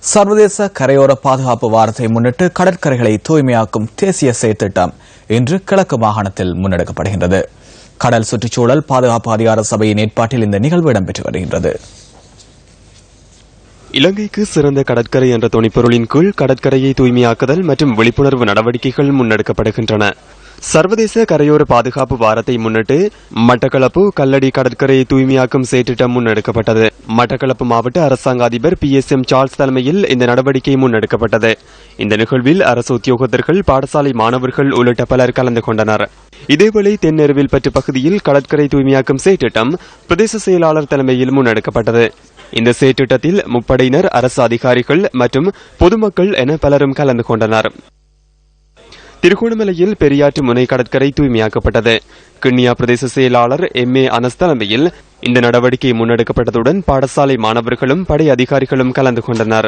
சர்வதேச கரையோர பாதுகாப்பு வாரத்தை முன்னிட்டு கடற்கரைகளை தூய்மையாக்கும் தேசிய செயற்திட்டம் இன்று கிழக்கு மாகாணத்தில் முன்னெடுக்கப்படுகின்றது. கடல் சுற்றுச்சூழல் பாதுகாப்பு அதிகார சபையின் ஏற்பாட்டில் இந்த நிகழ்வு இடம்பெற்று வருகின்றது. இலங்கைக்கு சிறந்த கடற்கரை என்ற துணைப்பொருளின் கீழ் கடற்கரையை தூய்மையாக்குதல் மற்றும் விழிப்புணர்வு நடவடிக்கைகள் முன்னெடுக்கப்படுகின்றன. சர்வதேச கரையோர பாதுகாப்பு வாரத்தை முன்னிட்டு மட்டக்களப்பு கல்லடி கடற்கரையை தூய்மையாக்கும் செயற்திட்டம் முன்னெடுக்கப்பட்டது. மட்டக்களப்பு மாவட்ட அரசாங்க அதிபர் PSM சார்ல்ஸ் தலைமையில் இந்த நடவடிக்கை முன்னெடுக்கப்பட்டது. இந்த நிகழ்வில் அரசு உத்தியோகத்தர்கள், பாடசாலை மாணவர்கள் உள்ளிட்ட பலர் கலந்து கொண்டனர். இதேவேளை தென்னெருவில் பற்று பகுதியில் கடற்கரை தூய்மையாக்கும் செயற்திட்டம் பிரதேச செயலாளர் தலைமையில் முன்னெடுக்கப்பட்டது. இந்த செயற்திட்டத்தில் முப்படையினர், அரசு அதிகாரிகள் மற்றும் பொதுமக்கள் என பலரும் கலந்து கொண்டனர். திருகோணமலையில் பெரியாற்று முனை கடற்கரை தூய்மையாக்கப்பட்டது. கிண்ணியா பிரதேச செயலாளர் MA அனஸ் தலைமையில் இந்த நடவடிக்கை முன்னெடுக்கப்பட்டதுடன் பாடசாலை மாணவர்களும் படை அதிகாரிகளும் கலந்து கொண்டனர்.